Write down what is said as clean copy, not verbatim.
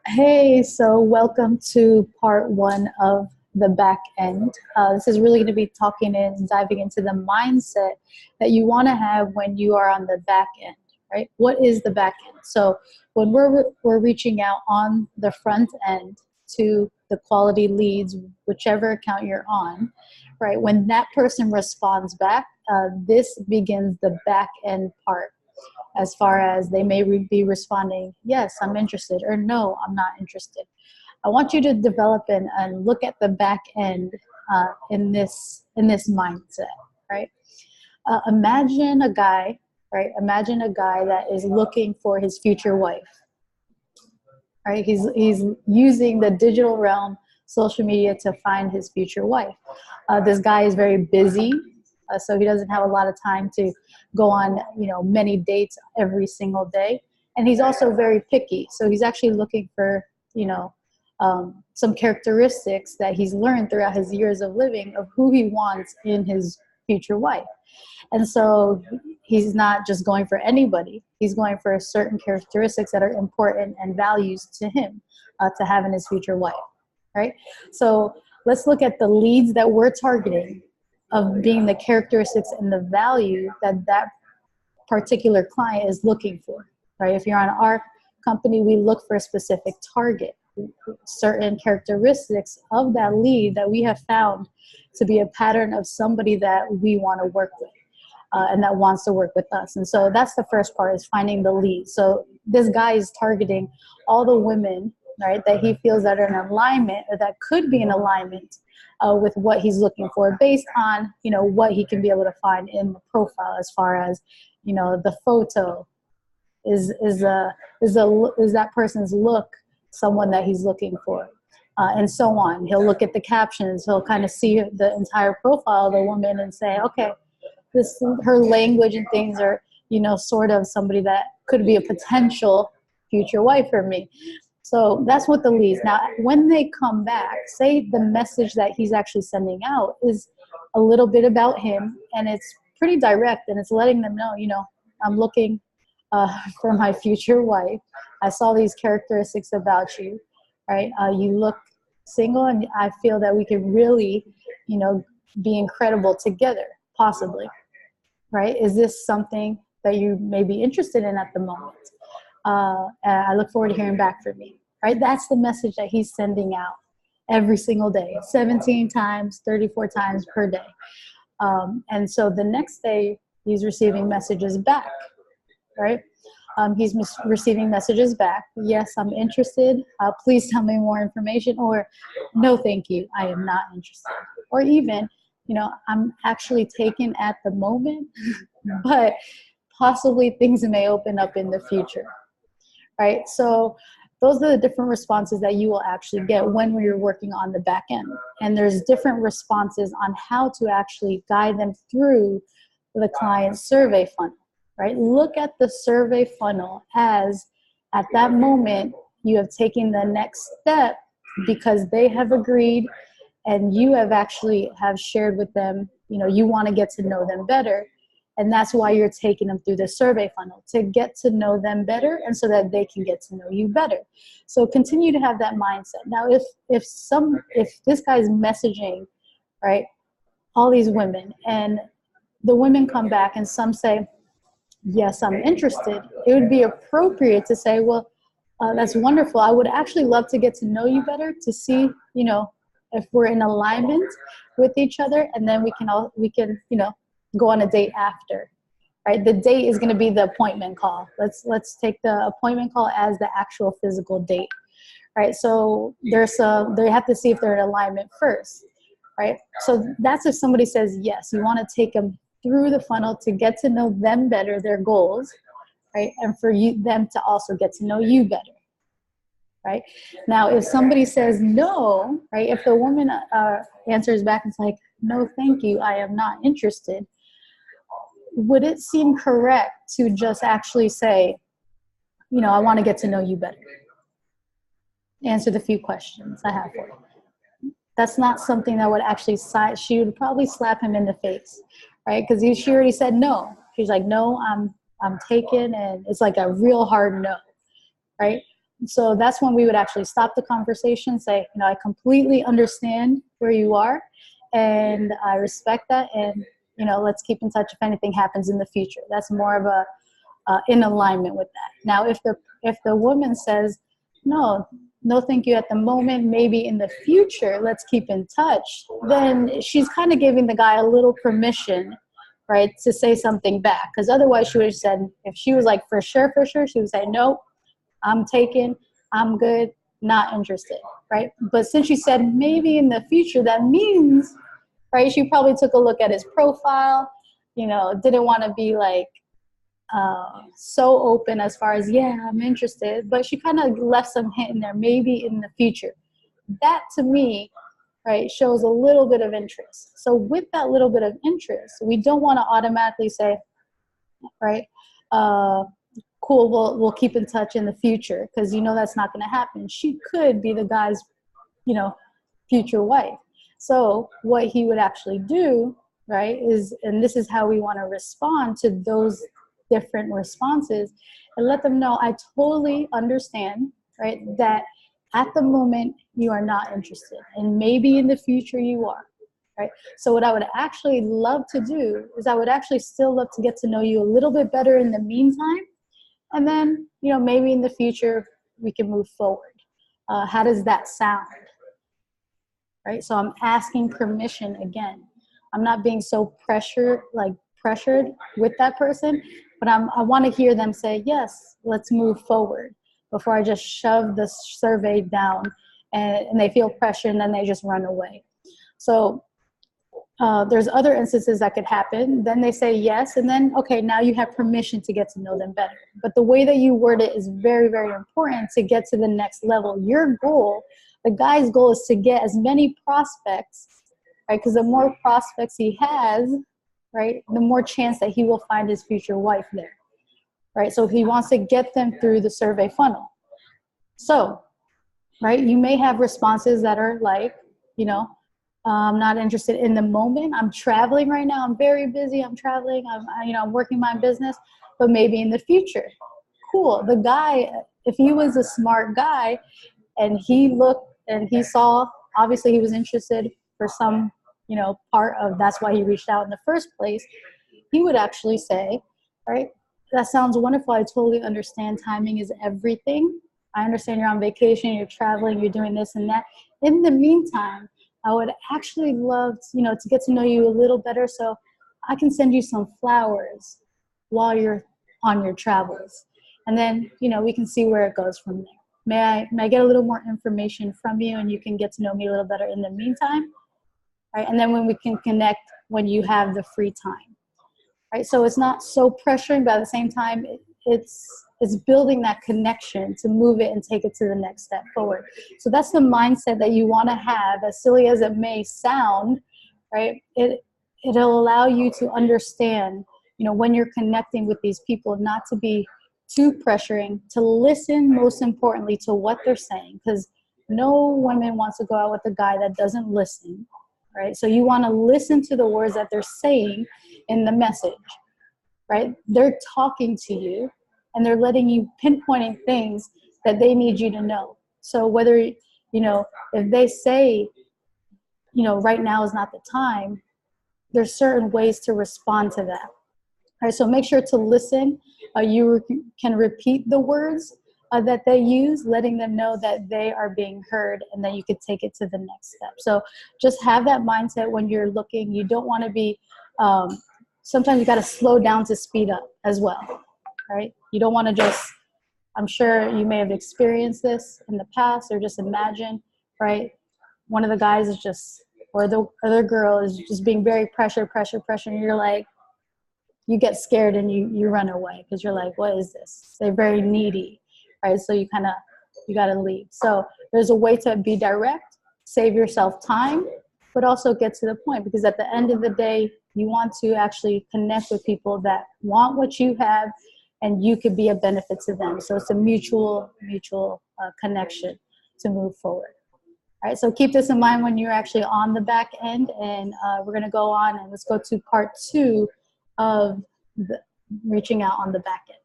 Hey, so welcome to part one of the back end. This is really going to be talking and diving into the mindset that you want to have when you are on the back end, right? What is the back end? So when we're reaching out on the front end to the quality leads, whichever account you're on, right? When that person responds back, this begins the back end part, as far as they may be responding, yes, I'm interested, or no, I'm not interested. I want you to develop and look at the back end in this mindset, right? Imagine a guy, right? Imagine a guy that is looking for his future wife, right? He's using the digital realm, social media, to find his future wife. This guy is very busy, so he doesn't have a lot of time to go on, many dates every single day. And he's also very picky, so he's actually looking for, some characteristics that he's learned throughout his years of living of who he wants in his future wife. And so he's not just going for anybody. He's going for certain characteristics that are important and values to him to have in his future wife, right? So let's look at the leads that we're targeting of being the characteristics and the value that that particular client is looking for, right? If you're on our company, we look for a specific target, certain characteristics of that lead that we have found to be a pattern of somebody that we want to work with. And that wants to work with us. And so that's the first part, is finding the lead. So this guy is targeting all the women, right, that he feels that are in alignment, or that could be in alignment with what he's looking for, based on, what he can be able to find in the profile, as far as, the photo, is that person's look someone that he's looking for, and so on. He'll look at the captions. He'll kind of see the entire profile of the woman and say, okay, her language and things are, sort of somebody that could be a potential future wife for me. So that's what the leads. Now, when they come back, say the message that he's actually sending out is a little bit about him, and it's pretty direct, and it's letting them know, I'm looking for my future wife. I saw these characteristics about you, right? You look single, and I feel that we could really, be incredible together, possibly. Right? Is this something that you may be interested in at the moment? I look forward to hearing back from you. Right? That's the message that he's sending out every single day, 17 times, 34 times per day. And so the next day, he's receiving messages back. Right? He's receiving messages back. Yes, I'm interested. Please tell me more information. Or, no, thank you, I am not interested. Or even, I'm actually taken at the moment, but possibly things may open up in the future, right? So those are the different responses that you will actually get when you're working on the back end. And there's different responses on how to actually guide them through the client survey funnel, right? Look at the survey funnel as, at that moment, you have taken the next step because they have agreed, and you have actually have shared with them, you want to get to know them better. And that's why you're taking them through the survey funnel, to get to know them better, and so that they can get to know you better. So continue to have that mindset. Now, if this guy's messaging, right, all these women, and the women come back and some say, yes, I'm interested, it would be appropriate to say, well, that's wonderful. I would actually love to get to know you better, to see, if we're in alignment with each other, and then we can go on a date after, right? The date is going to be the appointment call. Let's take the appointment call as the actual physical date, right? So they have to see if they're in alignment first, right? So that's if somebody says yes, you want to take them through the funnel to get to know them better, their goals, right? And for them to also get to know you better. Right? Now, if somebody says no, right, if the woman answers back and it's like, no, thank you, I am not interested, would it seem correct to just actually say, I want to get to know you better? Answer the few questions I have for you. That's not something that would actually, she would probably slap him in the face, right? Because she already said no. She's like, no, I'm taken, and it's like a real hard no, right? So that's when we would actually stop the conversation, say, I completely understand where you are, and I respect that, and let's keep in touch if anything happens in the future. That's more of a in alignment with that. Now, if the woman says, no, thank you at the moment, maybe in the future, let's keep in touch, then she's kind of giving the guy a little permission, right, to say something back. Because otherwise she would have said, if she was like, for sure, she would say, nope, I'm taken, I'm good, not interested, right? But since she said maybe in the future, that means, right, she probably took a look at his profile, didn't want to be like so open as far as, yeah, I'm interested, but she kind of left some hint in there, maybe in the future. That to me, right, shows a little bit of interest. So with that little bit of interest, we don't want to automatically say, right, cool, we'll keep in touch in the future, because that's not going to happen. She could be the guy's future wife. So what he would actually do, right, is, and this is how we want to respond to those different responses, and let them know, I totally understand, right, that at the moment you are not interested, and maybe in the future you are, right? So what I would actually love to do is I would actually still love to get to know you a little bit better in the meantime, and then maybe in the future we can move forward. How does that sound? Right? So I'm asking permission again. I'm not being so pressured with that person, but I want to hear them say, yes, let's move forward, before I just shove the survey down and they feel pressure and then they just run away. So there's other instances that could happen. Then they say yes, and then, okay, now you have permission to get to know them better. But the way that you word it is very, very important to get to the next level. Your goal, the guy's goal, is to get as many prospects, right? Because the more prospects he has, right, the more chance that he will find his future wife there, right? So he wants to get them through the survey funnel. So, right, you may have responses that are like, I'm not interested in the moment. I'm traveling right now. I'm very busy. I'm traveling. I'm working my business, but maybe in the future. Cool. The guy, if he was a smart guy and he looked and he saw, obviously he was interested for some, part of, that's why he reached out in the first place. He would actually say, all right, that sounds wonderful. I totally understand timing is everything. I understand you're on vacation, you're traveling, you're doing this and that. In the meantime, I would actually love, to get to know you a little better, so I can send you some flowers while you're on your travels. And then, we can see where it goes from there. May I get a little more information from you, and you can get to know me a little better in the meantime, right? And then when we can connect when you have the free time, right? So it's not so pressuring, but at the same time, it's building that connection to move it and take it to the next step forward. So that's the mindset that you want to have, as silly as it may sound, right? It'll allow you to understand, when you're connecting with these people, not to be too pressuring, to listen, most importantly, to what they're saying, because no woman wants to go out with a guy that doesn't listen, right? So you want to listen to the words that they're saying in the message, right? They're talking to you, and they're letting you, pinpointing things that they need you to know. So whether, if they say, right now is not the time, there's certain ways to respond to that. All right, so make sure to listen. You can repeat the words that they use, letting them know that they are being heard, and then you could take it to the next step. So just have that mindset when you're looking. You don't want to be, sometimes you got to slow down to speed up as well. Right? You don't want to just, I'm sure you may have experienced this in the past, or just imagine, right? One of the guys is just, or the other girl is just being very pressure, and you're like, you get scared and you run away, because you're like, what is this? They're very needy, right? So you got to leave. So there's a way to be direct, save yourself time, but also get to the point, because at the end of the day, you want to actually connect with people that want what you have, and you could be a benefit to them. So it's a mutual connection to move forward. All right, so keep this in mind when you're actually on the back end, and we're going to go on and let's go to part 2 of reaching out on the back end.